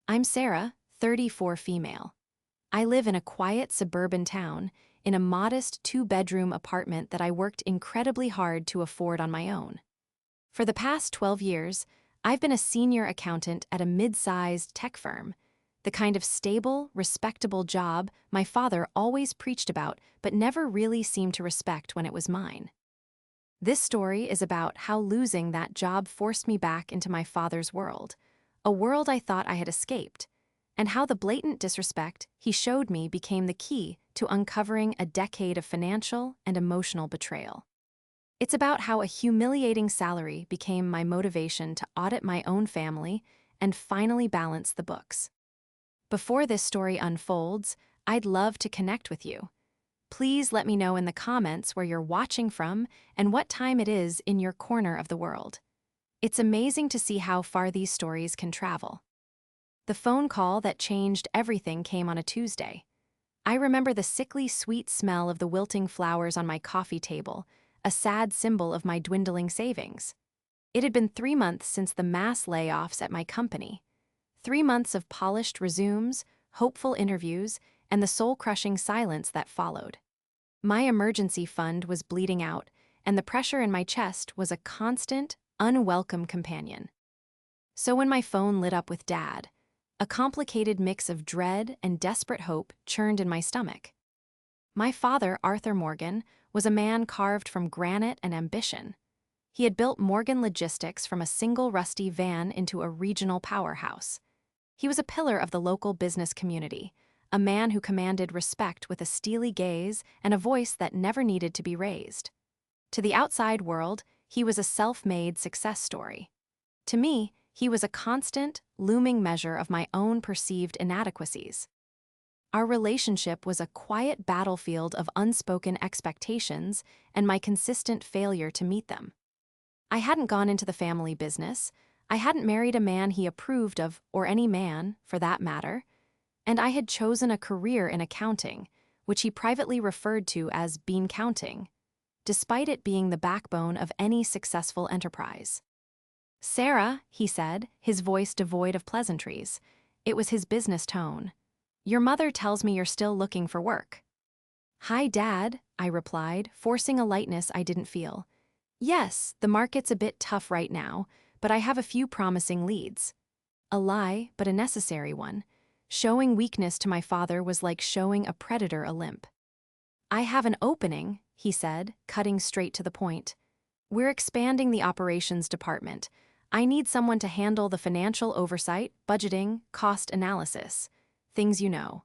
I'm Sarah, 34 female. I live in a quiet suburban town in a modest two-bedroom apartment that I worked incredibly hard to afford on my own. For the past 12 years, I've been a senior accountant at a mid-sized tech firm, the kind of stable, respectable job my father always preached about but never really seemed to respect when it was mine. This story is about how losing that job forced me back into my father's world, a world I thought I had escaped, and how the blatant disrespect he showed me became the key to uncovering a decade of financial and emotional betrayal. It's about how a humiliating salary became my motivation to audit my own family and finally balance the books. Before this story unfolds, I'd love to connect with you. Please let me know in the comments where you're watching from and what time it is in your corner of the world. It's amazing to see how far these stories can travel. The phone call that changed everything came on a Tuesday. I remember the sickly sweet smell of the wilting flowers on my coffee table, a sad symbol of my dwindling savings. It had been 3 months since the mass layoffs at my company. 3 months of polished resumes, hopeful interviews, and the soul-crushing silence that followed. My emergency fund was bleeding out, and the pressure in my chest was a constant, unwelcome companion. So when my phone lit up with Dad, a complicated mix of dread and desperate hope churned in my stomach. My father, Arthur Morgan, was a man carved from granite and ambition. He had built Morgan Logistics from a single rusty van into a regional powerhouse. He was a pillar of the local business community, a man who commanded respect with a steely gaze and a voice that never needed to be raised. To the outside world, he was a self-made success story. To me, he was a constant, looming measure of my own perceived inadequacies. Our relationship was a quiet battlefield of unspoken expectations and my consistent failure to meet them. I hadn't gone into the family business, I hadn't married a man he approved of, or any man, for that matter, and I had chosen a career in accounting, which he privately referred to as bean counting, despite it being the backbone of any successful enterprise. "Sarah," he said, his voice devoid of pleasantries. It was his business tone. "Your mother tells me you're still looking for work." "Hi, Dad," I replied, forcing a lightness I didn't feel. "Yes, the market's a bit tough right now, but I have a few promising leads." A lie, but a necessary one. Showing weakness to my father was like showing a predator a limp. "I have an opening," he said, cutting straight to the point. "We're expanding the operations department. I need someone to handle the financial oversight, budgeting, cost analysis. Things you know."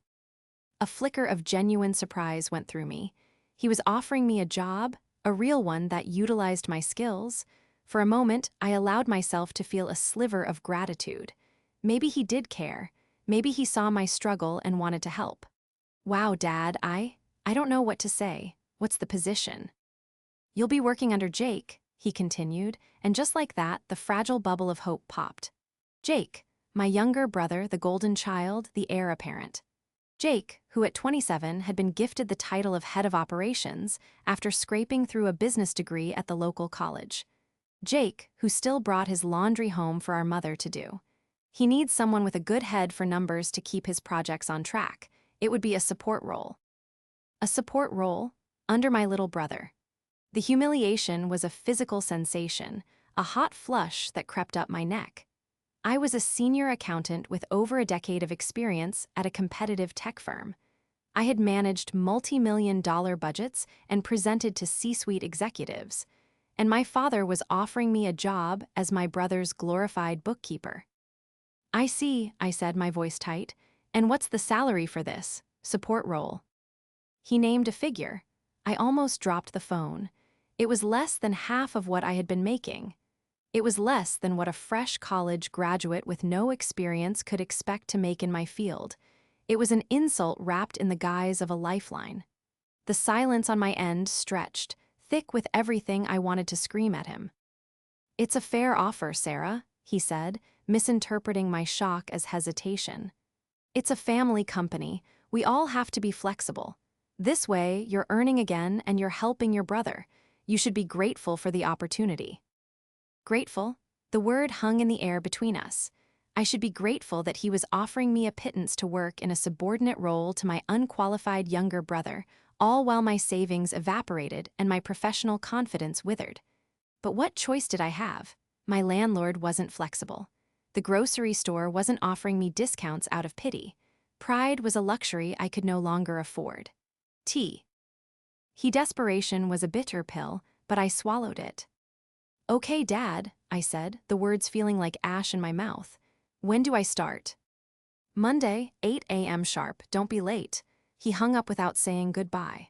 A flicker of genuine surprise went through me. He was offering me a job, a real one that utilized my skills. For a moment, I allowed myself to feel a sliver of gratitude. Maybe he did care. Maybe he saw my struggle and wanted to help. "Wow, Dad, I don't know what to say. What's the position?" "You'll be working under Jake," he continued, and just like that, the fragile bubble of hope popped. Jake, my younger brother, the golden child, the heir apparent. Jake, who at 27 had been gifted the title of head of operations after scraping through a business degree at the local college. Jake, who still brought his laundry home for our mother to do. He needs someone with a good head for numbers to keep his projects on track. It would be a support role. A support role? Under my little brother. The humiliation was a physical sensation, a hot flush that crept up my neck. I was a senior accountant with over a decade of experience at a competitive tech firm. I had managed multi-million-dollar budgets and presented to C-suite executives, and my father was offering me a job as my brother's glorified bookkeeper. "I see," I said, my voice tight. "And what's the salary for this support role?" He named a figure. I almost dropped the phone. It was less than half of what I had been making. It was less than what a fresh college graduate with no experience could expect to make in my field. It was an insult wrapped in the guise of a lifeline. The silence on my end stretched, thick with everything I wanted to scream at him. "It's a fair offer, Sarah," he said, misinterpreting my shock as hesitation. "It's a family company. We all have to be flexible. This way, you're earning again and you're helping your brother. You should be grateful for the opportunity." Grateful? The word hung in the air between us. I should be grateful that he was offering me a pittance to work in a subordinate role to my unqualified younger brother, all while my savings evaporated and my professional confidence withered. But what choice did I have? My landlord wasn't flexible. The grocery store wasn't offering me discounts out of pity. Pride was a luxury I could no longer afford. T. Desperation was a bitter pill, but I swallowed it. "Okay, Dad," I said, the words feeling like ash in my mouth. "When do I start?" "Monday, 8 a.m. sharp, don't be late." He hung up without saying goodbye.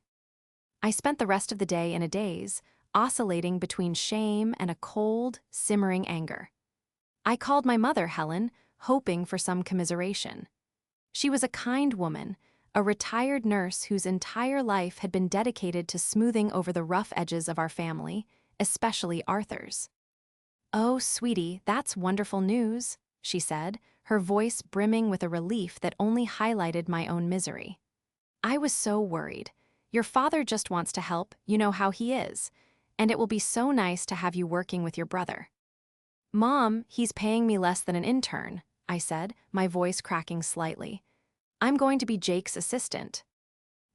I spent the rest of the day in a daze, oscillating between shame and a cold, simmering anger. I called my mother, Helen, hoping for some commiseration. She was a kind woman, a retired nurse whose entire life had been dedicated to smoothing over the rough edges of our family, especially Arthur's. "Oh, sweetie, that's wonderful news," she said, her voice brimming with a relief that only highlighted my own misery. I was so worried. "Your father just wants to help, you know how he is, and it will be so nice to have you working with your brother." "Mom, he's paying me less than an intern," I said, my voice cracking slightly. "I'm going to be Jake's assistant."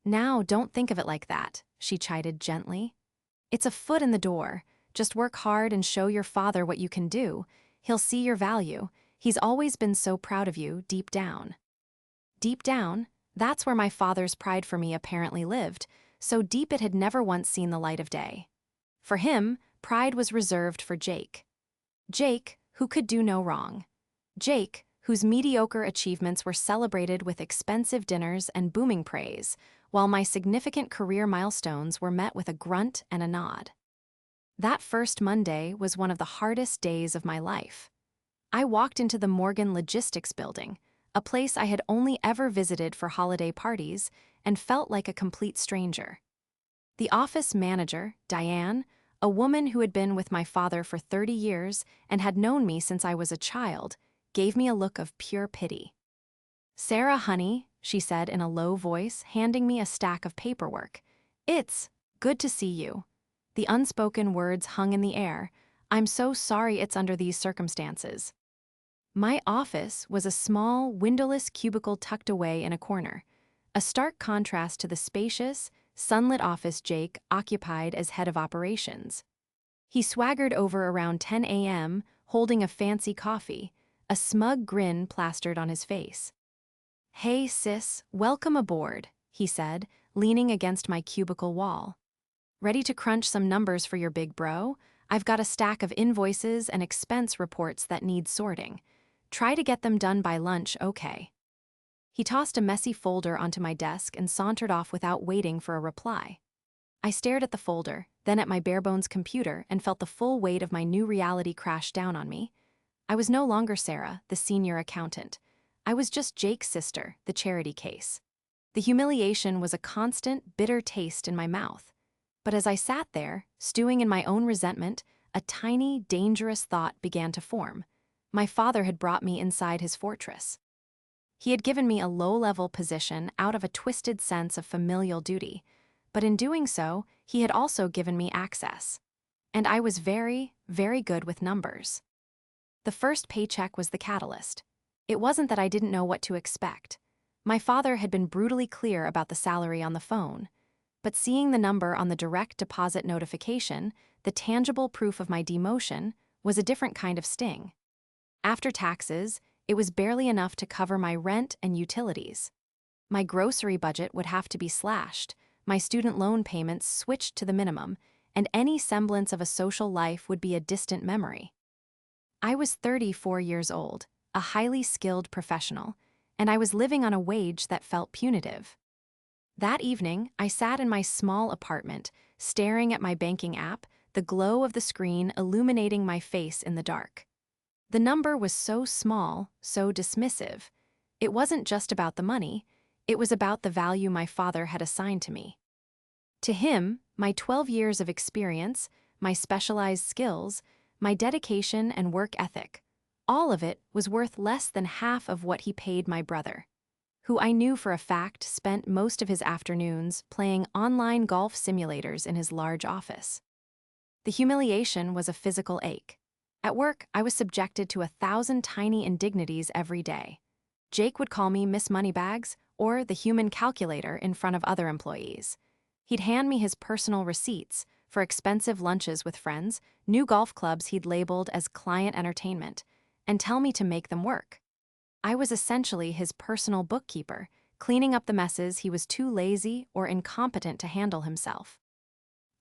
"Now, don't think of it like that," she chided gently. "It's a foot in the door. Just work hard and show your father what you can do. He'll see your value. He's always been so proud of you, deep down." Deep down, that's where my father's pride for me apparently lived, so deep it had never once seen the light of day. For him, pride was reserved for Jake. Jake, who could do no wrong. Jake, whose mediocre achievements were celebrated with expensive dinners and booming praise, while my significant career milestones were met with a grunt and a nod. That first Monday was one of the hardest days of my life. I walked into the Morgan Logistics building, a place I had only ever visited for holiday parties, and felt like a complete stranger. The office manager, Diane, a woman who had been with my father for 30 years and had known me since I was a child, gave me a look of pure pity. "Sarah, honey," she said in a low voice, handing me a stack of paperwork. "It's good to see you." The unspoken words hung in the air. "I'm so sorry it's under these circumstances." My office was a small, windowless cubicle tucked away in a corner, a stark contrast to the spacious, sunlit office Jake occupied as head of operations. He swaggered over around 10 a.m., holding a fancy coffee, a smug grin plastered on his face. "Hey, sis, welcome aboard," he said, leaning against my cubicle wall. "Ready to crunch some numbers for your big bro? I've got a stack of invoices and expense reports that need sorting. Try to get them done by lunch, okay?" He tossed a messy folder onto my desk and sauntered off without waiting for a reply. I stared at the folder, then at my barebones computer, and felt the full weight of my new reality crash down on me. I was no longer Sarah, the senior accountant. I was just Jake's sister, the charity case. The humiliation was a constant, bitter taste in my mouth. But as I sat there, stewing in my own resentment, a tiny, dangerous thought began to form. My father had brought me inside his fortress. He had given me a low-level position out of a twisted sense of familial duty, but in doing so, he had also given me access. And I was very, very good with numbers. The first paycheck was the catalyst. It wasn't that I didn't know what to expect. My father had been brutally clear about the salary on the phone, but seeing the number on the direct deposit notification, the tangible proof of my demotion, was a different kind of sting. After taxes, it was barely enough to cover my rent and utilities. My grocery budget would have to be slashed, my student loan payments switched to the minimum, and any semblance of a social life would be a distant memory. I was 34 years old, a highly skilled professional, and I was living on a wage that felt punitive. That evening, I sat in my small apartment, staring at my banking app, the glow of the screen illuminating my face in the dark. The number was so small, so dismissive. It wasn't just about the money, it was about the value my father had assigned to me. To him, my 12 years of experience, my specialized skills, my dedication and work ethic, all of it was worth less than half of what he paid my brother, who I knew for a fact spent most of his afternoons playing online golf simulators in his large office. The humiliation was a physical ache. At work, I was subjected to 1,000 tiny indignities every day. Jake would call me Miss Moneybags or the human calculator in front of other employees. He'd hand me his personal receipts for expensive lunches with friends, new golf clubs he'd labeled as client entertainment, and tell me to make them work. I was essentially his personal bookkeeper, cleaning up the messes he was too lazy or incompetent to handle himself.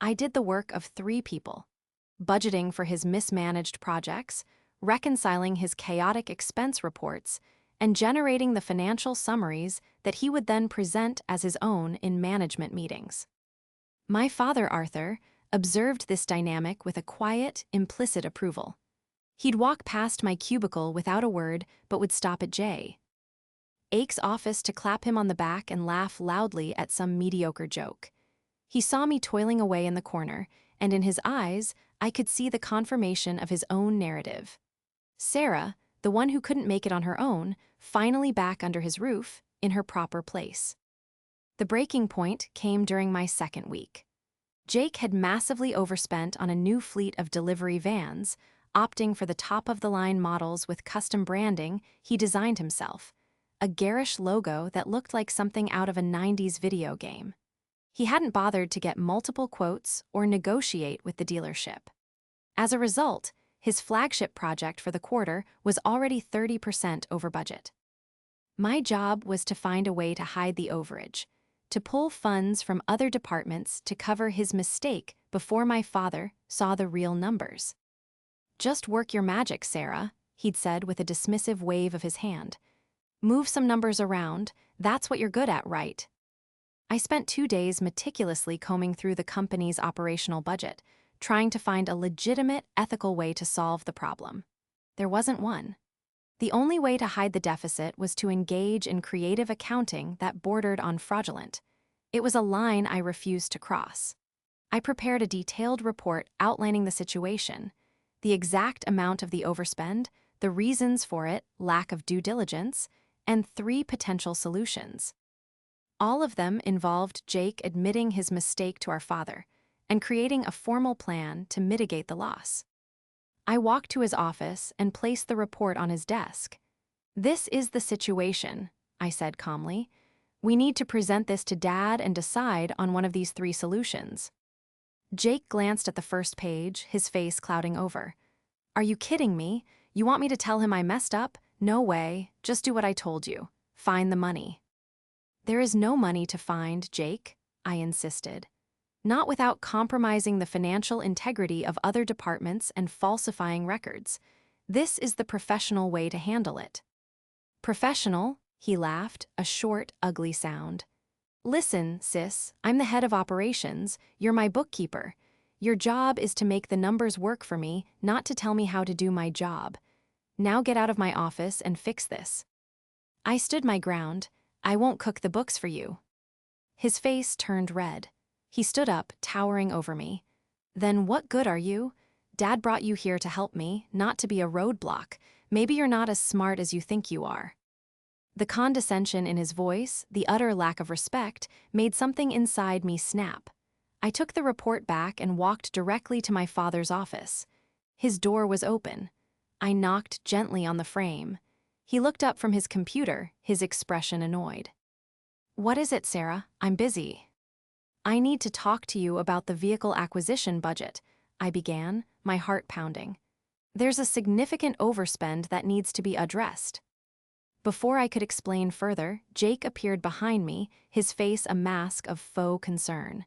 I did the work of 3 people: budgeting for his mismanaged projects, reconciling his chaotic expense reports, and generating the financial summaries that he would then present as his own in management meetings. My father, Arthur, observed this dynamic with a quiet, implicit approval. He'd walk past my cubicle without a word, but would stop at Jake's office to clap him on the back and laugh loudly at some mediocre joke. He saw me toiling away in the corner, and in his eyes, I could see the confirmation of his own narrative. Sarah, the one who couldn't make it on her own, finally back under his roof, in her proper place. The breaking point came during my 2nd week. Jake had massively overspent on a new fleet of delivery vans, opting for the top-of-the-line models with custom branding he designed himself, a garish logo that looked like something out of a 90s video game. He hadn't bothered to get multiple quotes or negotiate with the dealership. As a result, his flagship project for the quarter was already 30% over budget. My job was to find a way to hide the overage, to pull funds from other departments to cover his mistake before my father saw the real numbers. "Just work your magic, Sarah," he'd said with a dismissive wave of his hand. "Move some numbers around, that's what you're good at, right?" I spent 2 days meticulously combing through the company's operational budget, trying to find a legitimate, ethical way to solve the problem. There wasn't one. The only way to hide the deficit was to engage in creative accounting that bordered on fraudulent. It was a line I refused to cross. I prepared a detailed report outlining the situation, the exact amount of the overspend, the reasons for it, lack of due diligence, and 3 potential solutions. All of them involved Jake admitting his mistake to our father and creating a formal plan to mitigate the loss. I walked to his office and placed the report on his desk. "This is the situation," I said calmly. "We need to present this to Dad and decide on one of these 3 solutions." Jake glanced at the first page, his face clouding over. "Are you kidding me? You want me to tell him I messed up? No way. Just do what I told you. Find the money." "There is no money to find, Jake," I insisted. "Not without compromising the financial integrity of other departments and falsifying records. This is the professional way to handle it." "Professional?" he laughed, a short, ugly sound. "Listen, sis, I'm the head of operations. You're my bookkeeper. Your job is to make the numbers work for me, not to tell me how to do my job. Now get out of my office and fix this." I stood my ground. "I won't cook the books for you." His face turned red. He stood up, towering over me. "Then what good are you? Dad brought you here to help me, not to be a roadblock. Maybe you're not as smart as you think you are." The condescension in his voice, the utter lack of respect, made something inside me snap. I took the report back and walked directly to my father's office. His door was open. I knocked gently on the frame. He looked up from his computer, his expression annoyed. "What is it, Sarah? I'm busy." "I need to talk to you about the vehicle acquisition budget," I began, my heart pounding. "There's a significant overspend that needs to be addressed." Before I could explain further, Jake appeared behind me, his face a mask of faux concern.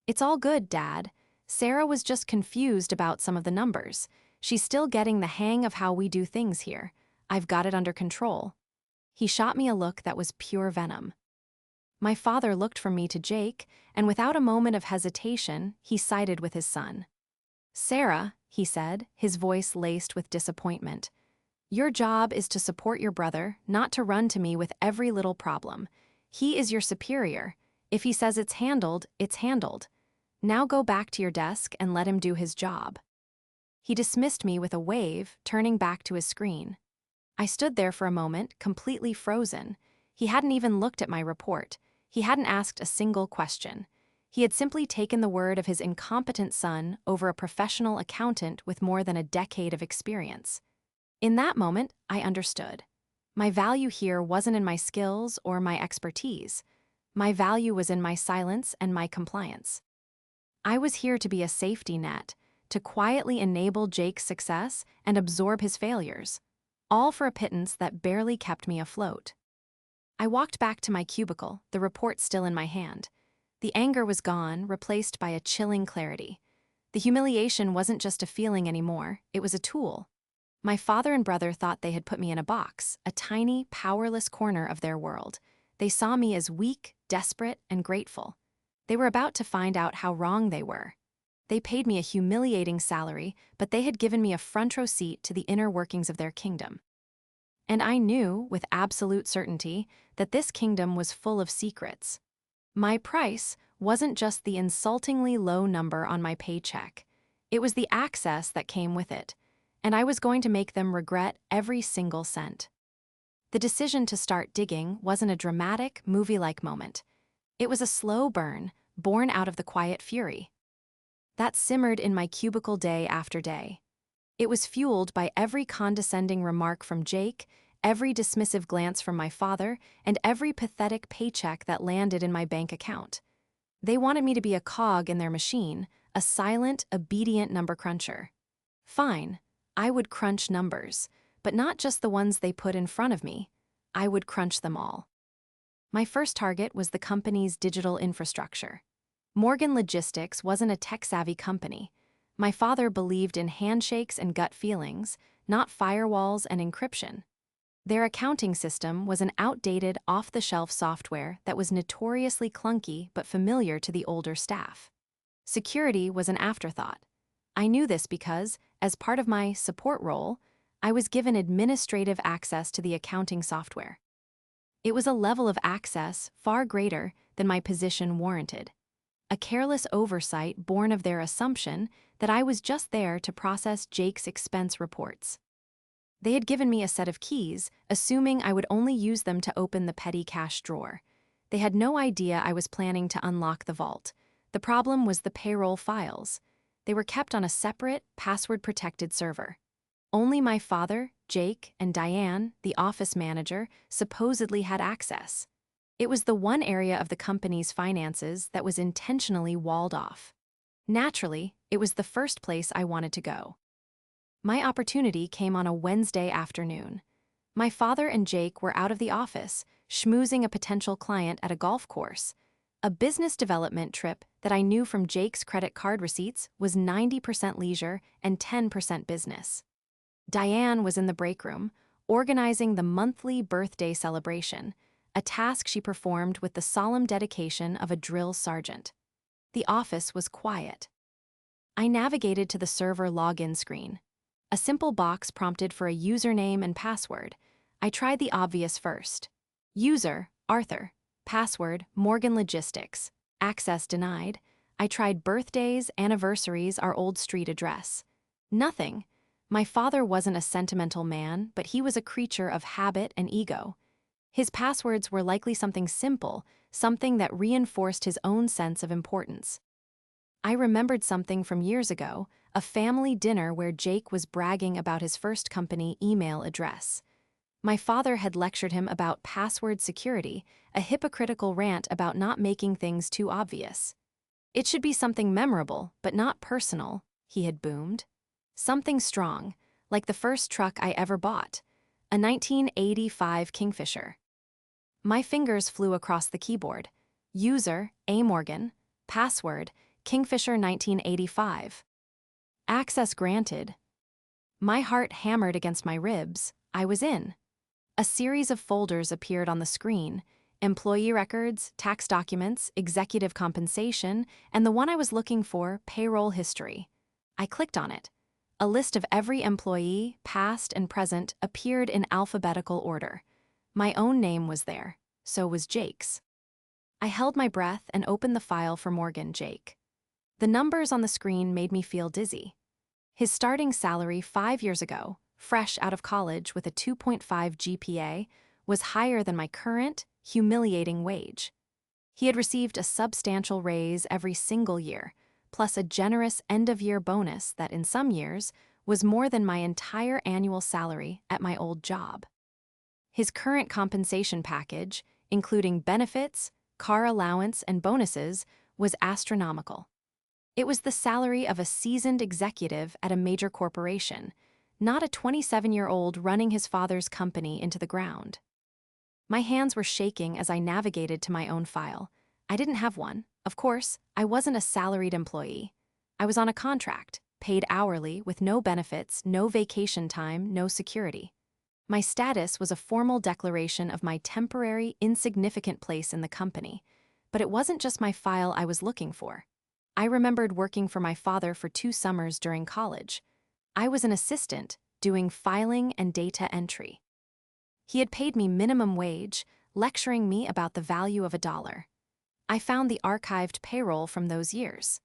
"It's all good, Dad. Sarah was just confused about some of the numbers. She's still getting the hang of how we do things here. I've got it under control." He shot me a look that was pure venom. My father looked from me to Jake, and without a moment of hesitation, he sided with his son. "Sarah," he said, his voice laced with disappointment, "your job is to support your brother, not to run to me with every little problem. He is your superior. If he says it's handled, it's handled. Now go back to your desk and let him do his job." He dismissed me with a wave, turning back to his screen. I stood there for a moment, completely frozen. He hadn't even looked at my report. He hadn't asked a single question. He had simply taken the word of his incompetent son over a professional accountant with more than a decade of experience. In that moment, I understood. My value here wasn't in my skills or my expertise. My value was in my silence and my compliance. I was here to be a safety net, to quietly enable Jake's success and absorb his failures, all for a pittance that barely kept me afloat. I walked back to my cubicle, the report still in my hand. The anger was gone, replaced by a chilling clarity. The humiliation wasn't just a feeling anymore, it was a tool. My father and brother thought they had put me in a box, a tiny, powerless corner of their world. They saw me as weak, desperate, and grateful. They were about to find out how wrong they were. They paid me a humiliating salary, but they had given me a front row seat to the inner workings of their kingdom. And I knew, with absolute certainty, that this kingdom was full of secrets. My price wasn't just the insultingly low number on my paycheck. It was the access that came with it, and I was going to make them regret every single cent. The decision to start digging wasn't a dramatic, movie-like moment. It was a slow burn, born out of the quiet fury that simmered in my cubicle day after day. It was fueled by every condescending remark from Jake, every dismissive glance from my father, and every pathetic paycheck that landed in my bank account. They wanted me to be a cog in their machine, a silent, obedient number cruncher. Fine, I would crunch numbers, but not just the ones they put in front of me. I would crunch them all. My first target was the company's digital infrastructure. Morgan Logistics wasn't a tech-savvy company. My father believed in handshakes and gut feelings, not firewalls and encryption. Their accounting system was an outdated, off-the-shelf software that was notoriously clunky but familiar to the older staff. Security was an afterthought. I knew this because, as part of my support role, I was given administrative access to the accounting software. It was a level of access far greater than my position warranted. A careless oversight born of their assumption that I was just there to process Jake's expense reports. They had given me a set of keys, assuming I would only use them to open the petty cash drawer. They had no idea I was planning to unlock the vault. The problem was the payroll files. They were kept on a separate, password-protected server. Only my father, Jake, and Diane, the office manager, supposedly had access. It was the one area of the company's finances that was intentionally walled off. Naturally, it was the first place I wanted to go. My opportunity came on a Wednesday afternoon. My father and Jake were out of the office, schmoozing a potential client at a golf course. A business development trip that I knew from Jake's credit card receipts was 90% leisure and 10% business. Diane was in the break room, organizing the monthly birthday celebration, a task she performed with the solemn dedication of a drill sergeant. The office was quiet. I navigated to the server login screen. A simple box prompted for a username and password. I tried the obvious first. User, Arthur. Password, Morgan Logistics. Access denied. I tried birthdays, anniversaries, our old street address. Nothing. My father wasn't a sentimental man, but he was a creature of habit and ego. His passwords were likely something simple, something that reinforced his own sense of importance. I remembered something from years ago, a family dinner where Jake was bragging about his first company email address. My father had lectured him about password security, a hypocritical rant about not making things too obvious. It should be something memorable, but not personal, he had boomed. Something strong, like the first truck I ever bought, a 1985 Kingfisher. My fingers flew across the keyboard. User, A. Morgan. Password, Kingfisher 1985. Access granted. My heart hammered against my ribs. I was in. A series of folders appeared on the screen: employee records, tax documents, executive compensation, and the one I was looking for, payroll history. I clicked on it. A list of every employee, past and present, appeared in alphabetical order. My own name was there. So was Jake's. I held my breath and opened the file for Morgan Jake. The numbers on the screen made me feel dizzy. His starting salary 5 years ago, fresh out of college with a 2.5 GPA, was higher than my current, humiliating wage. He had received a substantial raise every single year, plus a generous end-of-year bonus that in some years was more than my entire annual salary at my old job. His current compensation package, including benefits, car allowance, and bonuses, was astronomical. It was the salary of a seasoned executive at a major corporation, not a 27-year-old running his father's company into the ground. My hands were shaking as I navigated to my own file. I didn't have one. Of course, I wasn't a salaried employee. I was on a contract, paid hourly, with no benefits, no vacation time, no security. My status was a formal declaration of my temporary, insignificant place in the company. But it wasn't just my file I was looking for. I remembered working for my father for 2 summers during college. I was an assistant, doing filing and data entry. He had paid me minimum wage, lecturing me about the value of $1. I found the archived payroll from those years.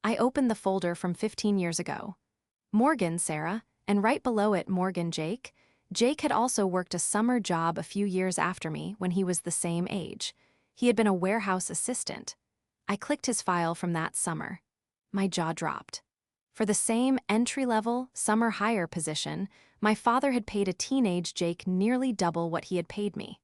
I opened the folder from 15 years ago. Morgan, Sarah, and right below it, Morgan, Jake. Jake had also worked a summer job a few years after me when he was the same age. He had been a warehouse assistant. I clicked his file from that summer. My jaw dropped. For the same entry-level, summer hire position, my father had paid a teenage Jake nearly double what he had paid me.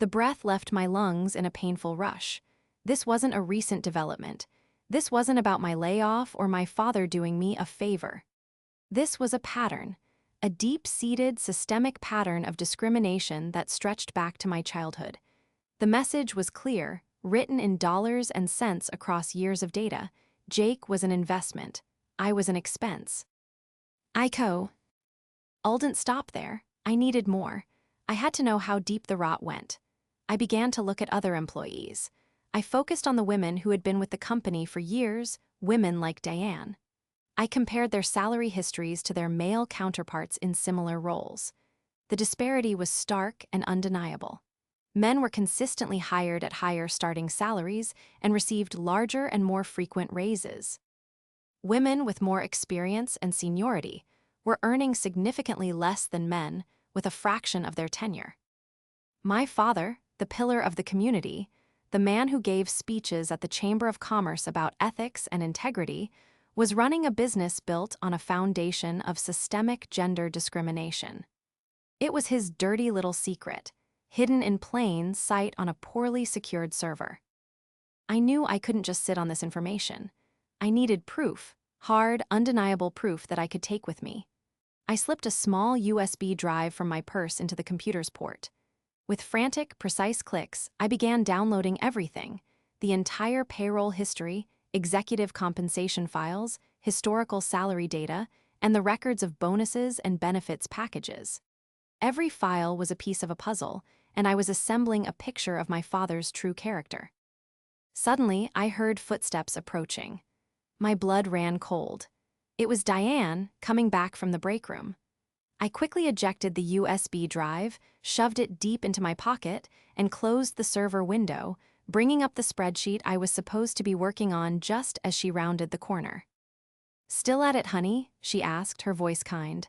The breath left my lungs in a painful rush. This wasn't a recent development. This wasn't about my layoff or my father doing me a favor. This was a pattern, a deep-seated, systemic pattern of discrimination that stretched back to my childhood. The message was clear, written in dollars and cents across years of data. Jake was an investment. I was an expense. All didn't stop there. I needed more. I had to know how deep the rot went. I began to look at other employees. I focused on the women who had been with the company for years, women like Diane. I compared their salary histories to their male counterparts in similar roles. The disparity was stark and undeniable. Men were consistently hired at higher starting salaries and received larger and more frequent raises. Women with more experience and seniority were earning significantly less than men with a fraction of their tenure. My father, the pillar of the community, the man who gave speeches at the Chamber of Commerce about ethics and integrity, was running a business built on a foundation of systemic gender discrimination. It was his dirty little secret, hidden in plain sight on a poorly secured server. I knew I couldn't just sit on this information. I needed proof, hard, undeniable proof that I could take with me. I slipped a small USB drive from my purse into the computer's port. With frantic, precise clicks, I began downloading everything: the entire payroll history, executive compensation files, historical salary data, and the records of bonuses and benefits packages. Every file was a piece of a puzzle, and I was assembling a picture of my father's true character. Suddenly, I heard footsteps approaching. My blood ran cold. It was Diane, coming back from the break room. I quickly ejected the USB drive, shoved it deep into my pocket, and closed the server window, bringing up the spreadsheet I was supposed to be working on just as she rounded the corner. "Still at it, honey?" she asked, her voice kind.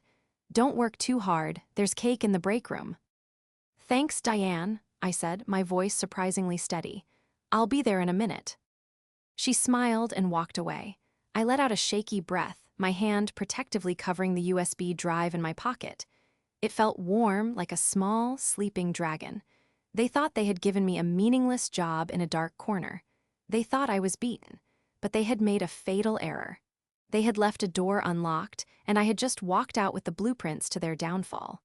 "Don't work too hard, there's cake in the break room." "Thanks, Diane," I said, my voice surprisingly steady. "I'll be there in a minute." She smiled and walked away. I let out a shaky breath, my hand protectively covering the USB drive in my pocket. It felt warm, like a small, sleeping dragon. They thought they had given me a meaningless job in a dark corner. They thought I was beaten, but they had made a fatal error. They had left a door unlocked, and I had just walked out with the blueprints to their downfall.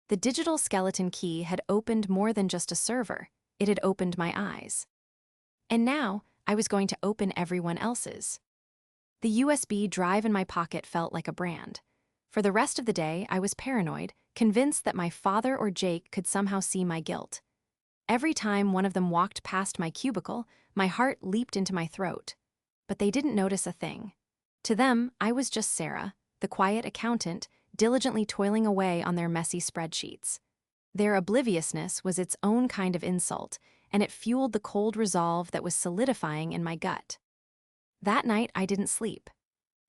The digital skeleton key had opened more than just a server. It had opened my eyes. And now, I was going to open everyone else's. The USB drive in my pocket felt like a brand. For the rest of the day, I was paranoid, convinced that my father or Jake could somehow see my guilt. Every time one of them walked past my cubicle, my heart leaped into my throat. But they didn't notice a thing. To them, I was just Sarah, the quiet accountant, diligently toiling away on their messy spreadsheets. Their obliviousness was its own kind of insult, and it fueled the cold resolve that was solidifying in my gut. That night, I didn't sleep.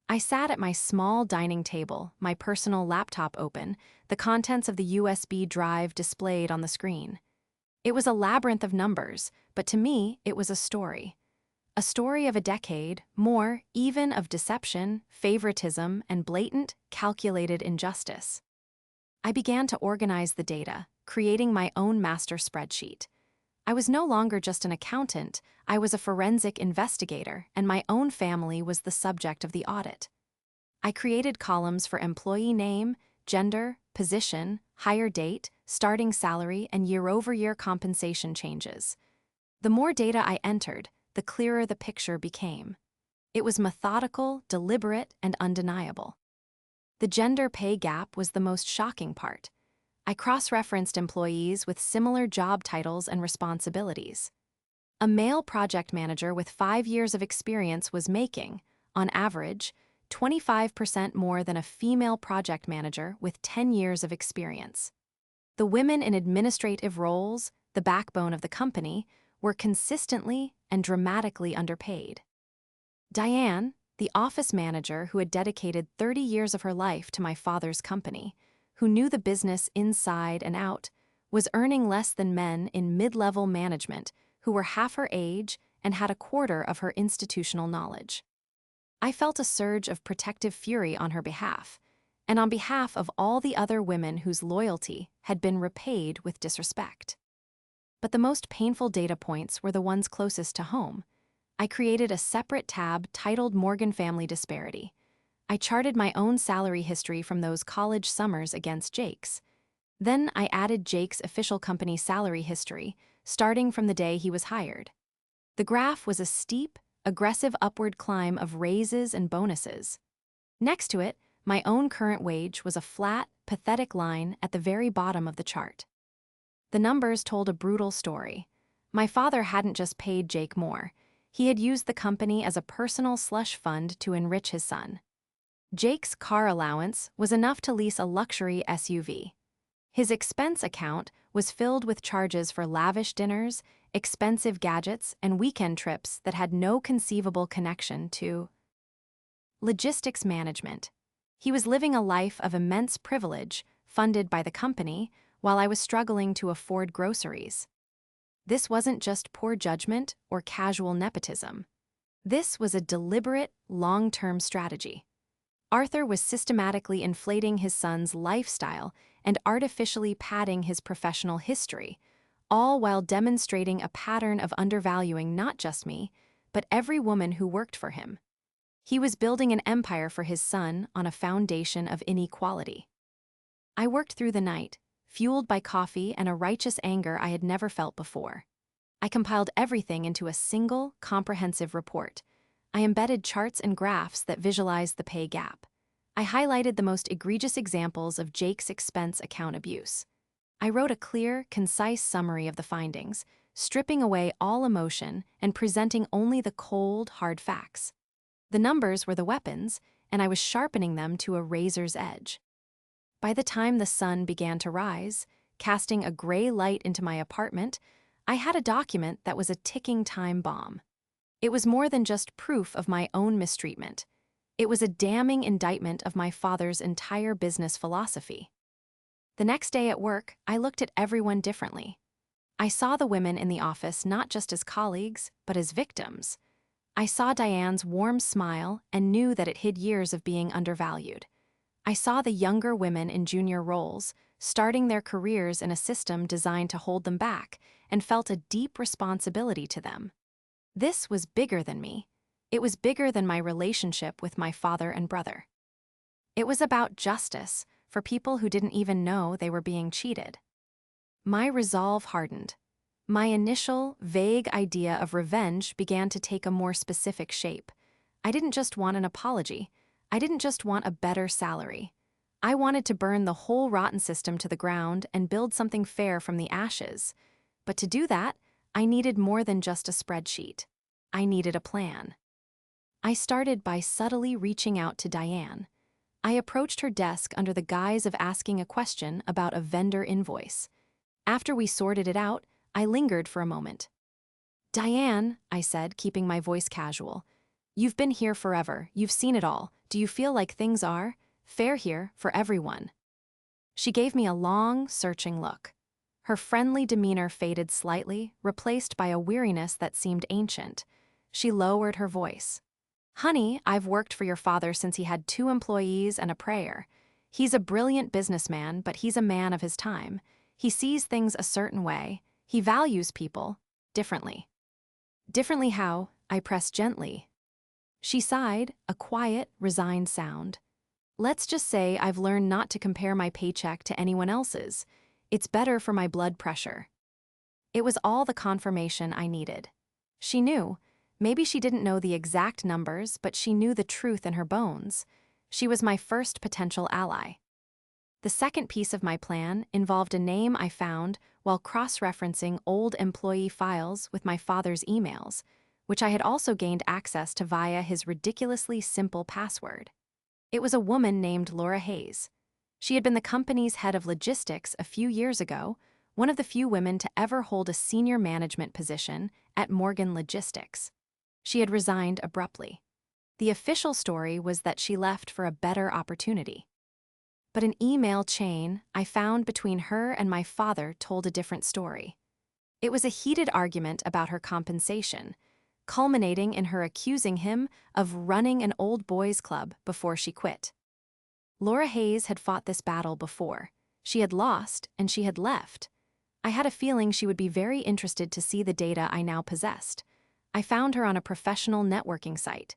I sat at my small dining table, my personal laptop open, the contents of the USB drive displayed on the screen. It was a labyrinth of numbers, but to me, it was a story. A story of a decade, more, even, of deception, favoritism, and blatant, calculated injustice. I began to organize the data, creating my own master spreadsheet. I was no longer just an accountant, I was a forensic investigator, and my own family was the subject of the audit. I created columns for employee name, gender, position, hire date, starting salary, and year-over-year compensation changes. The more data I entered, the clearer the picture became. It was methodical, deliberate, and undeniable. The gender pay gap was the most shocking part. I cross-referenced employees with similar job titles and responsibilities. A male project manager with 5 years of experience was making, on average, 25% more than a female project manager with 10 years of experience. The women in administrative roles, the backbone of the company, were consistently and dramatically underpaid. Diane, the office manager who had dedicated 30 years of her life to my father's company, who knew the business inside and out, was earning less than men in mid-level management who were half her age and had a quarter of her institutional knowledge. I felt a surge of protective fury on her behalf, and on behalf of all the other women whose loyalty had been repaid with disrespect. But the most painful data points were the ones closest to home. I created a separate tab titled Morgan Family Disparity. I charted my own salary history from those college summers against Jake's. Then I added Jake's official company salary history, starting from the day he was hired. The graph was a steep, aggressive upward climb of raises and bonuses. Next to it, my own current wage was a flat, pathetic line at the very bottom of the chart. The numbers told a brutal story. My father hadn't just paid Jake more. He had used the company as a personal slush fund to enrich his son. Jake's car allowance was enough to lease a luxury SUV. His expense account was filled with charges for lavish dinners, expensive gadgets, and weekend trips that had no conceivable connection to logistics management. He was living a life of immense privilege, funded by the company, while I was struggling to afford groceries. This wasn't just poor judgment or casual nepotism. This was a deliberate, long-term strategy. Arthur was systematically inflating his son's lifestyle and artificially padding his professional history, all while demonstrating a pattern of undervaluing not just me, but every woman who worked for him. He was building an empire for his son on a foundation of inequality. I worked through the night, fueled by coffee and a righteous anger I had never felt before. I compiled everything into a single, comprehensive report. I embedded charts and graphs that visualized the pay gap. I highlighted the most egregious examples of Jake's expense account abuse. I wrote a clear, concise summary of the findings, stripping away all emotion and presenting only the cold, hard facts. The numbers were the weapons, and I was sharpening them to a razor's edge. By the time the sun began to rise, casting a gray light into my apartment, I had a document that was a ticking time bomb. It was more than just proof of my own mistreatment. It was a damning indictment of my father's entire business philosophy. The next day at work, I looked at everyone differently. I saw the women in the office not just as colleagues, but as victims. I saw Diane's warm smile and knew that it hid years of being undervalued. I saw the younger women in junior roles, starting their careers in a system designed to hold them back, and felt a deep responsibility to them. This was bigger than me. It was bigger than my relationship with my father and brother. It was about justice for people who didn't even know they were being cheated. My resolve hardened. My initial, vague idea of revenge began to take a more specific shape. I didn't just want an apology. I didn't just want a better salary. I wanted to burn the whole rotten system to the ground and build something fair from the ashes. But to do that, I needed more than just a spreadsheet. I needed a plan. I started by subtly reaching out to Diane. I approached her desk under the guise of asking a question about a vendor invoice. After we sorted it out, I lingered for a moment. "Diane," I said, keeping my voice casual, "you've been here forever, you've seen it all. Do you feel like things are fair here for everyone?" She gave me a long, searching look. Her friendly demeanor faded slightly, replaced by a weariness that seemed ancient. She lowered her voice. "Honey, I've worked for your father since he had 2 employees and a prayer. He's a brilliant businessman, but he's a man of his time. He sees things a certain way. He values people differently." "Differently how?" I pressed gently. She sighed, a quiet, resigned sound. "Let's just say I've learned not to compare my paycheck to anyone else's. It's better for my blood pressure." It was all the confirmation I needed. She knew. Maybe she didn't know the exact numbers, but she knew the truth in her bones. She was my first potential ally. The second piece of my plan involved a name I found while cross-referencing old employee files with my father's emails, which I had also gained access to via his ridiculously simple password. It was a woman named Laura Hayes. She had been the company's head of logistics a few years ago, one of the few women to ever hold a senior management position at Morgan Logistics. She had resigned abruptly. The official story was that she left for a better opportunity. But an email chain I found between her and my father told a different story. It was a heated argument about her compensation, culminating in her accusing him of running an old boys club before she quit. Laura Hayes had fought this battle before. She had lost, and she had left. I had a feeling she would be very interested to see the data I now possessed. I found her on a professional networking site.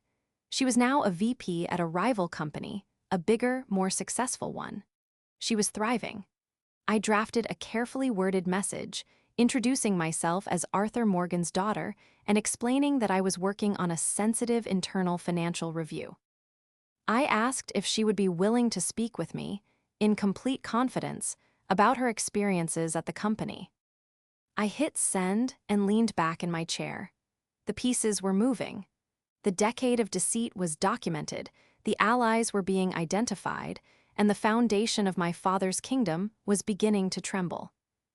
She was now a VP at a rival company, a bigger, more successful one. She was thriving. I drafted a carefully worded message, introducing myself as Arthur Morgan's daughter and explaining that I was working on a sensitive internal financial review. I asked if she would be willing to speak with me, in complete confidence, about her experiences at the company. I hit send and leaned back in my chair. The pieces were moving. The decade of deceit was documented, the allies were being identified, and the foundation of my father's kingdom was beginning to tremble.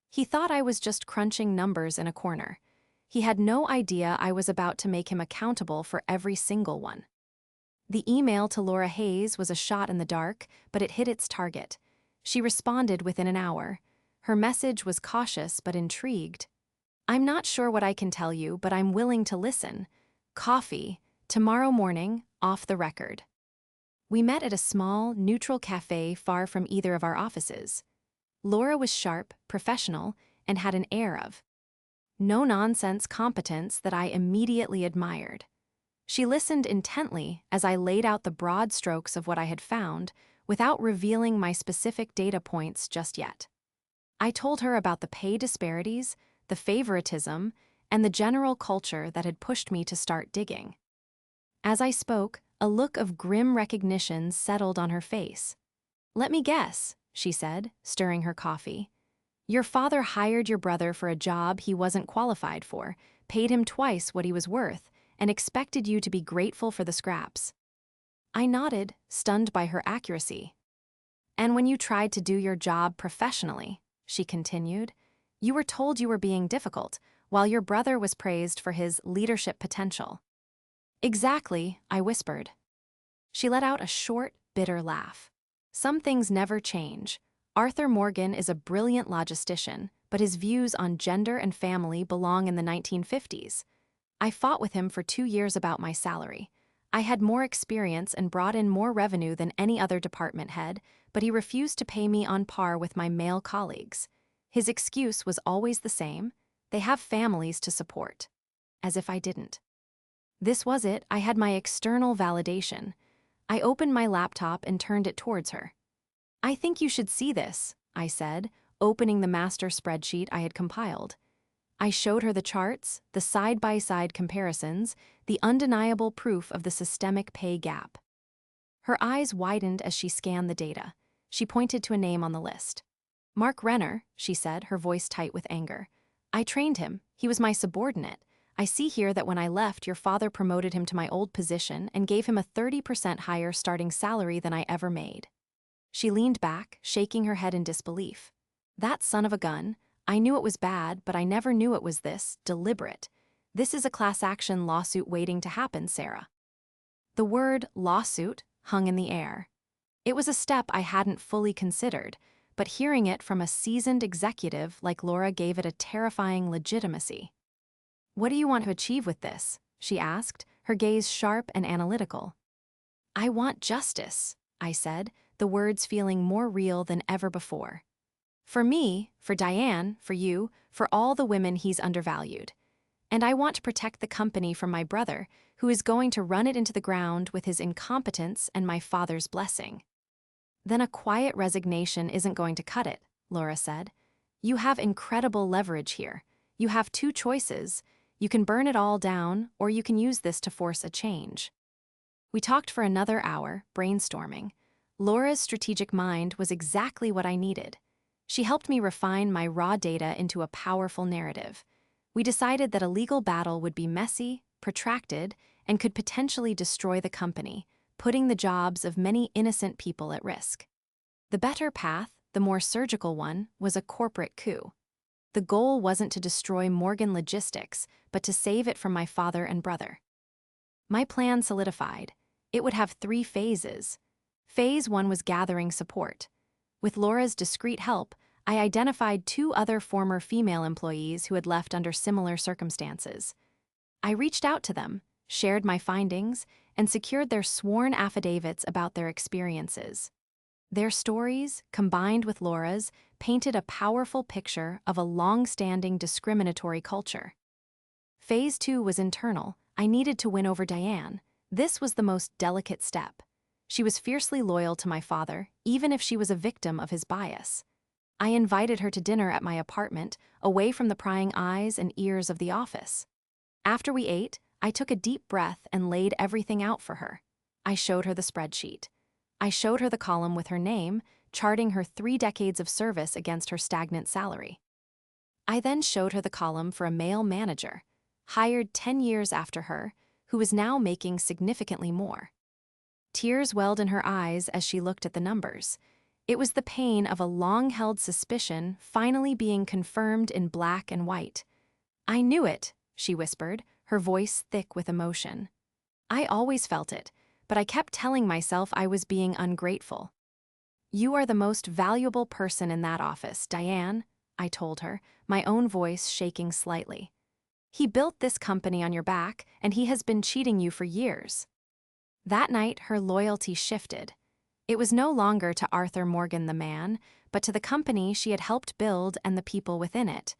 He thought I was just crunching numbers in a corner. He had no idea I was about to make him accountable for every single one. The email to Laura Hayes was a shot in the dark, but it hit its target. She responded within an hour. Her message was cautious but intrigued. "I'm not sure what I can tell you, but I'm willing to listen. Coffee, tomorrow morning, off the record." We met at a small, neutral cafe far from either of our offices. Laura was sharp, professional, and had an air of no-nonsense competence that I immediately admired. She listened intently as I laid out the broad strokes of what I had found, without revealing my specific data points just yet. I told her about the pay disparities, the favoritism, and the general culture that had pushed me to start digging. As I spoke, a look of grim recognition settled on her face. "Let me guess," she said, stirring her coffee. "Your father hired your brother for a job he wasn't qualified for, paid him twice what he was worth, and expected you to be grateful for the scraps." I nodded, stunned by her accuracy. "And when you tried to do your job professionally," she continued, "you were told you were being difficult, while your brother was praised for his leadership potential." "Exactly," I whispered. She let out a short, bitter laugh. "Some things never change. Arthur Morgan is a brilliant logistician, but his views on gender and family belong in the 1950s. I fought with him for 2 years about my salary. I had more experience and brought in more revenue than any other department head, but he refused to pay me on par with my male colleagues. His excuse was always the same: they have families to support. As if I didn't. This was it, I had my external validation. I opened my laptop and turned it towards her. "I think you should see this," I said, opening the master spreadsheet I had compiled. I showed her the charts, the side-by-side comparisons, the undeniable proof of the systemic pay gap. Her eyes widened as she scanned the data. She pointed to a name on the list. "Mark Renner," she said, her voice tight with anger. "I trained him. He was my subordinate. I see here that when I left, your father promoted him to my old position and gave him a 30% higher starting salary than I ever made." She leaned back, shaking her head in disbelief. "That son of a gun. I knew it was bad, but I never knew it was this deliberate. This is a class action lawsuit waiting to happen, Sarah." The word lawsuit hung in the air. It was a step I hadn't fully considered, but hearing it from a seasoned executive like Laura gave it a terrifying legitimacy. "What do you want to achieve with this?" she asked, her gaze sharp and analytical. "I want justice," I said, the words feeling more real than ever before. "For me, for Diane, for you, for all the women he's undervalued. And I want to protect the company from my brother, who is going to run it into the ground with his incompetence and my father's blessing." "Then a quiet resignation isn't going to cut it," Laura said. "You have incredible leverage here. You have two choices. You can burn it all down, or you can use this to force a change." We talked for another hour, brainstorming. Laura's strategic mind was exactly what I needed. She helped me refine my raw data into a powerful narrative. We decided that a legal battle would be messy, protracted, and could potentially destroy the company, putting the jobs of many innocent people at risk. The better path, the more surgical one, was a corporate coup. The goal wasn't to destroy Morgan Logistics, but to save it from my father and brother. My plan solidified. It would have 3 phases. Phase 1 was gathering support. With Laura's discreet help, I identified 2 other former female employees who had left under similar circumstances. I reached out to them, shared my findings, and secured their sworn affidavits about their experiences. Their stories, combined with Laura's, painted a powerful picture of a long-standing discriminatory culture. Phase 2 was internal. I needed to win over Diane. This was the most delicate step. She was fiercely loyal to my father, even if she was a victim of his bias. I invited her to dinner at my apartment, away from the prying eyes and ears of the office. After we ate, I took a deep breath and laid everything out for her. I showed her the spreadsheet. I showed her the column with her name, charting her 3 decades of service against her stagnant salary. I then showed her the column for a male manager, hired 10 years after her, who was now making significantly more. Tears welled in her eyes as she looked at the numbers. It was the pain of a long-held suspicion finally being confirmed in black and white. "I knew it," she whispered, her voice thick with emotion. "I always felt it, but I kept telling myself I was being ungrateful." "You are the most valuable person in that office, Diane," I told her, my own voice shaking slightly. "He built this company on your back, and he has been cheating you for years." That night, her loyalty shifted. It was no longer to Arthur Morgan the man, but to the company she had helped build and the people within it.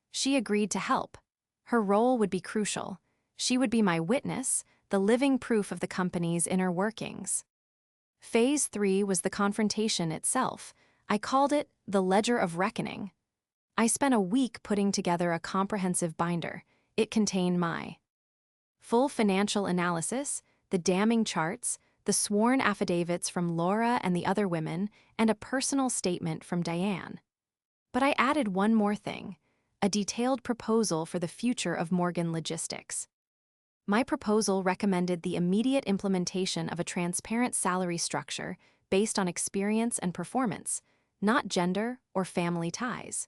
She agreed to help. Her role would be crucial. She would be my witness, the living proof of the company's inner workings. Phase 3 was the confrontation itself. I called it the Ledger of Reckoning. I spent a week putting together a comprehensive binder. It contained my full financial analysis, the damning charts, the sworn affidavits from Laura and the other women, and a personal statement from Diane. But I added one more thing, a detailed proposal for the future of Morgan Logistics. My proposal recommended the immediate implementation of a transparent salary structure based on experience and performance, not gender or family ties.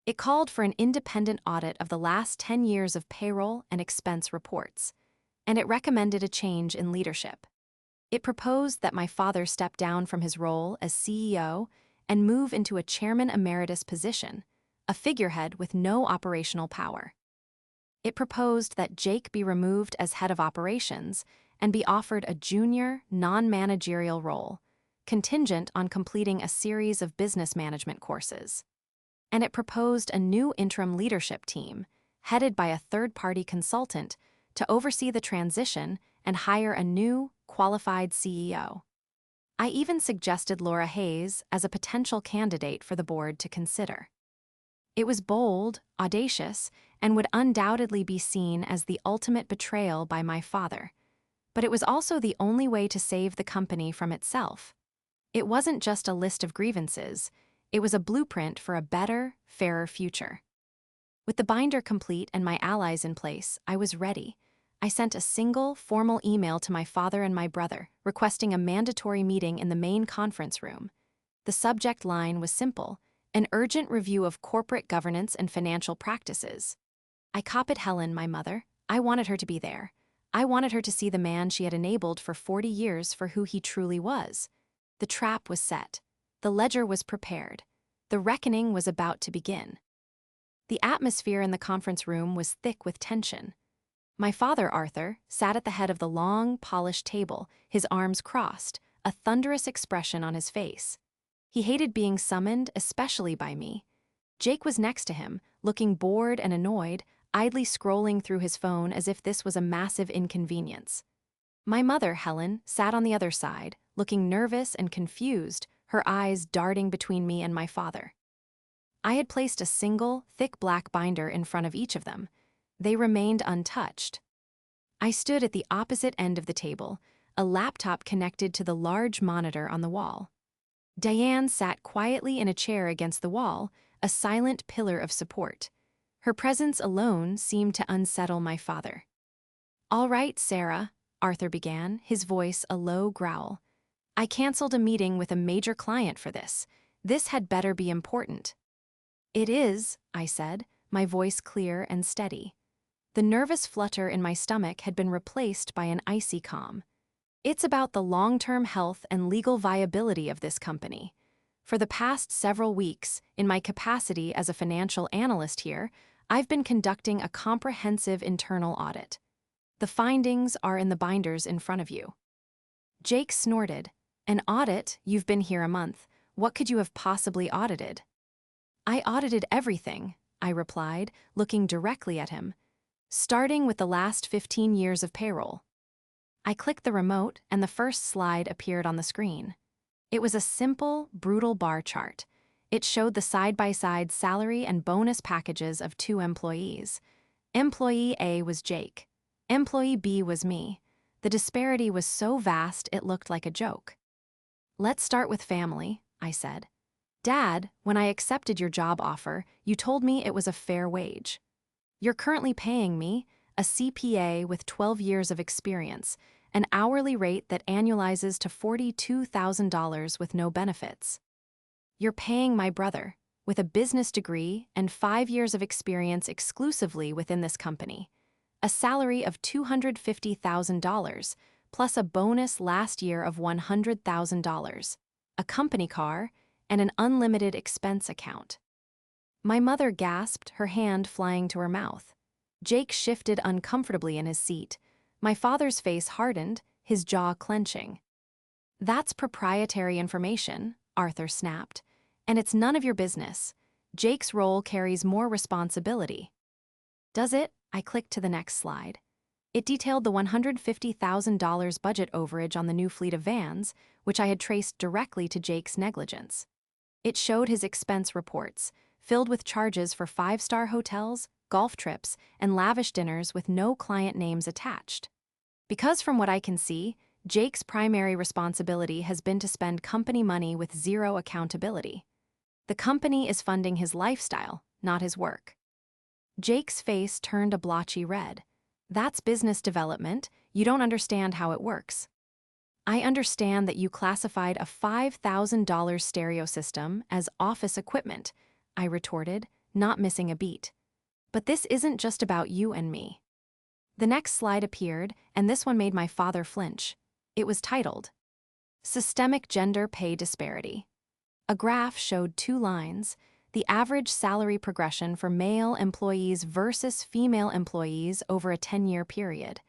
It called for an independent audit of the last 10 years of payroll and expense reports, and it recommended a change in leadership. It proposed that my father step down from his role as CEO and move into a chairman emeritus position, a figurehead with no operational power. It proposed that Jake be removed as head of operations and be offered a junior, non-managerial role, contingent on completing a series of business management courses. And it proposed a new interim leadership team, headed by a third-party consultant, to oversee the transition and hire a new, qualified CEO. I even suggested Laura Hayes as a potential candidate for the board to consider. It was bold, audacious, and would undoubtedly be seen as the ultimate betrayal by my father. But it was also the only way to save the company from itself. It wasn't just a list of grievances, it was a blueprint for a better, fairer future. With the binder complete and my allies in place, I was ready. I sent a single, formal email to my father and my brother, requesting a mandatory meeting in the main conference room. The subject line was simple: an urgent review of corporate governance and financial practices. I copied Helen, my mother. I wanted her to be there. I wanted her to see the man she had enabled for 40 years for who he truly was. The trap was set. The ledger was prepared. The reckoning was about to begin. The atmosphere in the conference room was thick with tension. My father, Arthur, sat at the head of the long, polished table, his arms crossed, a thunderous expression on his face. He hated being summoned, especially by me. Jake was next to him, looking bored and annoyed, idly scrolling through his phone as if this was a massive inconvenience. My mother, Helen, sat on the other side, looking nervous and confused, her eyes darting between me and my father. I had placed a single, thick black binder in front of each of them. They remained untouched. I stood at the opposite end of the table, a laptop connected to the large monitor on the wall. Diane sat quietly in a chair against the wall, a silent pillar of support. Her presence alone seemed to unsettle my father. "All right, Sarah," Arthur began, his voice a low growl. "I canceled a meeting with a major client for this. This had better be important." "It is," I said, my voice clear and steady. The nervous flutter in my stomach had been replaced by an icy calm. "It's about the long-term health and legal viability of this company. For the past several weeks, in my capacity as a financial analyst here, I've been conducting a comprehensive internal audit. The findings are in the binders in front of you." Jake snorted. "An audit? You've been here a month. What could you have possibly audited?" "I audited everything," I replied, looking directly at him, "starting with the last 15 years of payroll." I clicked the remote, and the first slide appeared on the screen. It was a simple, brutal bar chart. It showed the side-by-side salary and bonus packages of 2 employees. Employee A was Jake. Employee B was me. The disparity was so vast it looked like a joke. "Let's start with family," I said. "Dad, when I accepted your job offer, you told me it was a fair wage. You're currently paying me, a CPA with 12 years of experience, an hourly rate that annualizes to $42,000 with no benefits. You're paying my brother, with a business degree and 5 years of experience exclusively within this company, a salary of $250,000, plus a bonus last year of $100,000, a company car, and an unlimited expense account." My mother gasped, her hand flying to her mouth. Jake shifted uncomfortably in his seat. My father's face hardened, his jaw clenching. "That's proprietary information," Arthur snapped, "and it's none of your business. Jake's role carries more responsibility." "Does it?" I clicked to the next slide. It detailed the $150,000 budget overage on the new fleet of vans, which I had traced directly to Jake's negligence. It showed his expense reports, filled with charges for 5-star hotels, golf trips, and lavish dinners with no client names attached. Because from what I can see, Jake's primary responsibility has been to spend company money with zero accountability. The company is funding his lifestyle, not his work. Jake's face turned a blotchy red. "That's business development. You don't understand how it works." "I understand that you classified a $5,000 stereo system as office equipment," I retorted, not missing a beat. "But this isn't just about you and me." The next slide appeared, and this one made my father flinch. It was titled, "Systemic Gender Pay Disparity." A graph showed 2 lines, the average salary progression for male employees versus female employees over a 10-year period.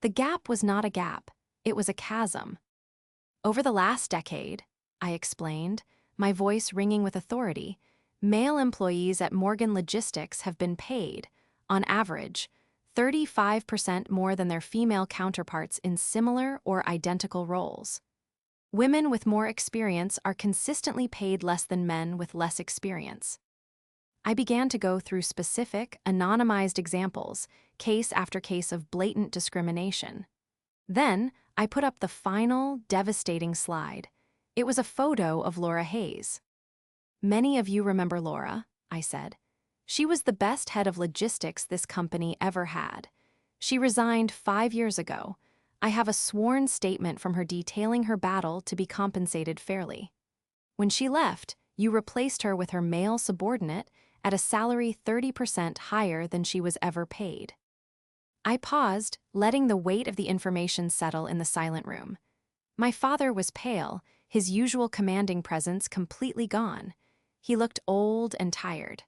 The gap was not a gap. It was a chasm. "Over the last decade," I explained, my voice ringing with authority, "male employees at Morgan Logistics have been paid, on average, 35% more than their female counterparts in similar or identical roles. Women with more experience are consistently paid less than men with less experience." I began to go through specific, anonymized examples, case after case of blatant discrimination. Then, I put up the final, devastating slide. It was a photo of Laura Hayes. "Many of you remember Laura," I said. "She was the best head of logistics this company ever had. She resigned 5 years ago. I have a sworn statement from her detailing her battle to be compensated fairly. When she left, you replaced her with her male subordinate at a salary 30% higher than she was ever paid." I paused, letting the weight of the information settle in the silent room. My father was pale, his usual commanding presence completely gone. He looked old and tired.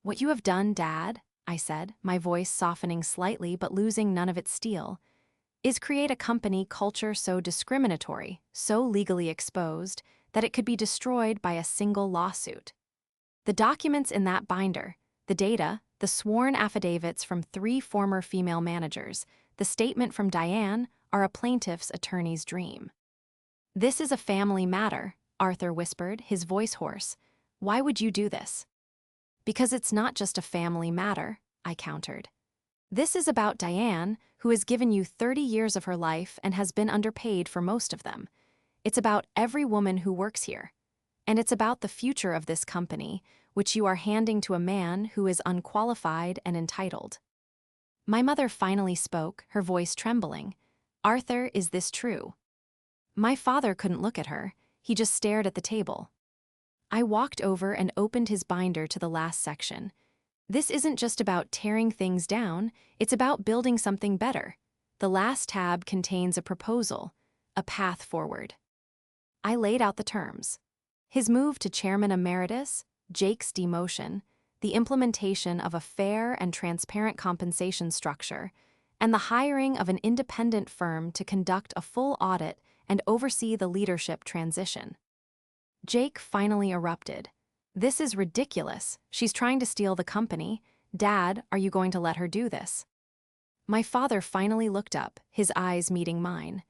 "What you have done, Dad," I said, my voice softening slightly but losing none of its steel, "is create a company culture so discriminatory, so legally exposed, that it could be destroyed by a single lawsuit. The documents in that binder, the data, the sworn affidavits from 3 former female managers, the statement from Diane, are a plaintiff's attorney's dream." "This is a family matter," Arthur whispered, his voice hoarse. "Why would you do this?" "Because it's not just a family matter," I countered. "This is about Diane, who has given you 30 years of her life and has been underpaid for most of them. It's about every woman who works here. And it's about the future of this company, which you are handing to a man who is unqualified and entitled." My mother finally spoke, her voice trembling. "Arthur, is this true?" My father couldn't look at her. He just stared at the table. I walked over and opened his binder to the last section. "This isn't just about tearing things down, it's about building something better. The last tab contains a proposal, a path forward." I laid out the terms. His move to chairman emeritus, Jake's demotion, the implementation of a fair and transparent compensation structure, and the hiring of an independent firm to conduct a full audit and oversee the leadership transition. Jake finally erupted. "This is ridiculous. She's trying to steal the company. Dad, are you going to let her do this?" My father finally looked up, his eyes meeting mine.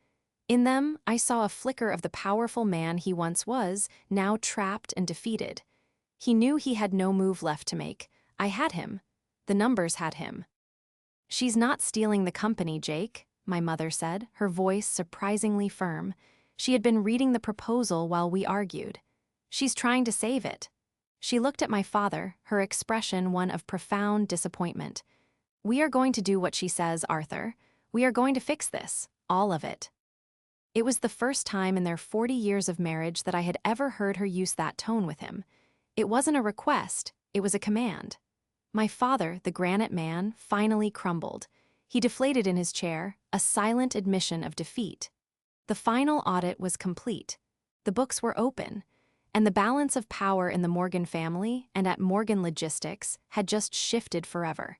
In them, I saw a flicker of the powerful man he once was, now trapped and defeated. He knew he had no move left to make. I had him. The numbers had him. "She's not stealing the company, Jake," my mother said, her voice surprisingly firm. She had been reading the proposal while we argued. "She's trying to save it." She looked at my father, her expression one of profound disappointment. "We are going to do what she says, Arthur. We are going to fix this, all of it." It was the first time in their 40 years of marriage that I had ever heard her use that tone with him. It wasn't a request, it was a command. My father, the granite man, finally crumbled. He deflated in his chair, a silent admission of defeat. The final audit was complete. The books were open, and the balance of power in the Morgan family and at Morgan Logistics had just shifted forever.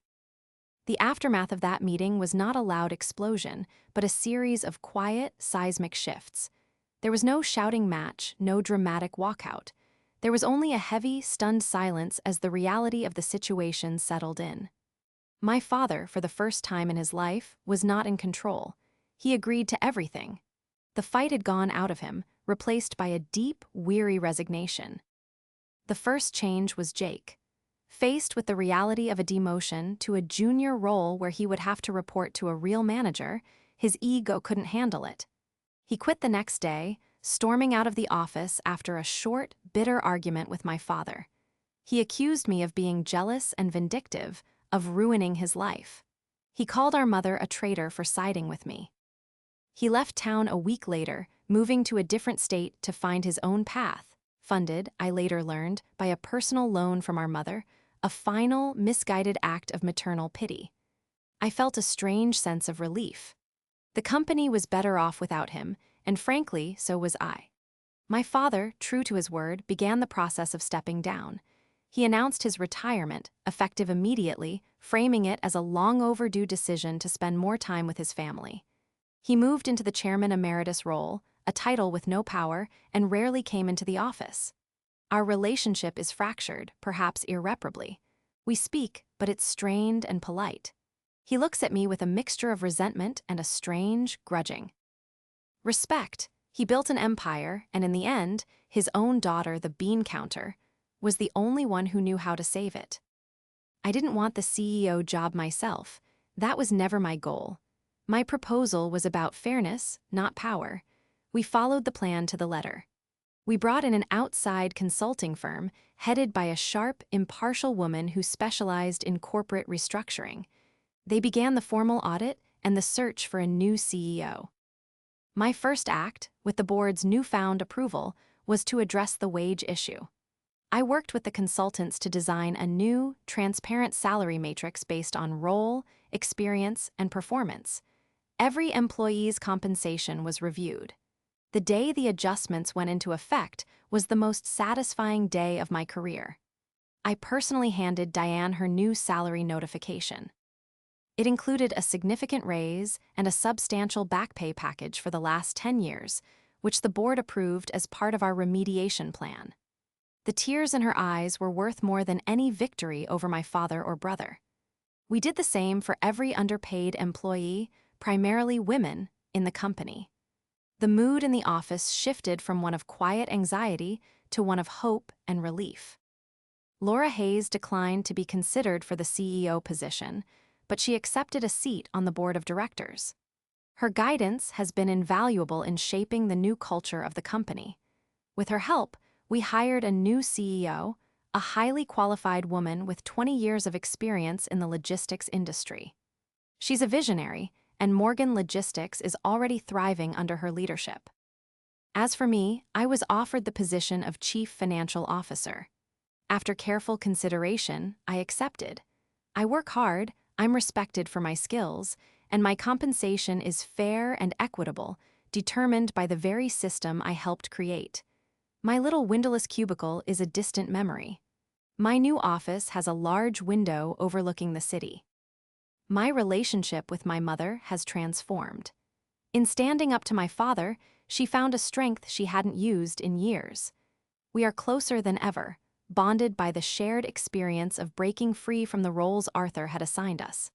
The aftermath of that meeting was not a loud explosion, but a series of quiet, seismic shifts. There was no shouting match, no dramatic walkout. There was only a heavy, stunned silence as the reality of the situation settled in. My father, for the first time in his life, was not in control. He agreed to everything. The fight had gone out of him, replaced by a deep, weary resignation. The first change was Jake. Faced with the reality of a demotion to a junior role where he would have to report to a real manager, his ego couldn't handle it. He quit the next day, storming out of the office after a short, bitter argument with my father. He accused me of being jealous and vindictive, of ruining his life. He called our mother a traitor for siding with me. He left town a week later, moving to a different state to find his own path, funded, I later learned, by a personal loan from our mother, a final, misguided act of maternal pity. I felt a strange sense of relief. The company was better off without him, and frankly, so was I. My father, true to his word, began the process of stepping down. He announced his retirement, effective immediately, framing it as a long-overdue decision to spend more time with his family. He moved into the chairman emeritus role, a title with no power, and rarely came into the office. Our relationship is fractured, perhaps irreparably. We speak, but it's strained and polite. He looks at me with a mixture of resentment and a strange, grudging respect. He built an empire, and in the end, his own daughter, the bean counter, was the only one who knew how to save it. I didn't want the CEO job myself. That was never my goal. My proposal was about fairness, not power. We followed the plan to the letter. We brought in an outside consulting firm headed by a sharp, impartial woman who specialized in corporate restructuring. They began the formal audit and the search for a new CEO. My first act, with the board's newfound approval, was to address the wage issue. I worked with the consultants to design a new, transparent salary matrix based on role, experience, and performance. Every employee's compensation was reviewed. The day the adjustments went into effect was the most satisfying day of my career. I personally handed Diane her new salary notification. It included a significant raise and a substantial back pay package for the last 10 years, which the board approved as part of our remediation plan. The tears in her eyes were worth more than any victory over my father or brother. We did the same for every underpaid employee, primarily women, in the company. The mood in the office shifted from one of quiet anxiety to one of hope and relief. Laura Hayes declined to be considered for the CEO position, but she accepted a seat on the board of directors. Her guidance has been invaluable in shaping the new culture of the company. With her help, we hired a new CEO, a highly qualified woman with 20 years of experience in the logistics industry. She's a visionary, and Morgan Logistics is already thriving under her leadership. As for me, I was offered the position of Chief Financial Officer. After careful consideration, I accepted. I work hard, I'm respected for my skills, and my compensation is fair and equitable, determined by the very system I helped create. My little windowless cubicle is a distant memory. My new office has a large window overlooking the city. My relationship with my mother has transformed. In standing up to my father, she found a strength she hadn't used in years. We are closer than ever, bonded by the shared experience of breaking free from the roles Arthur had assigned us.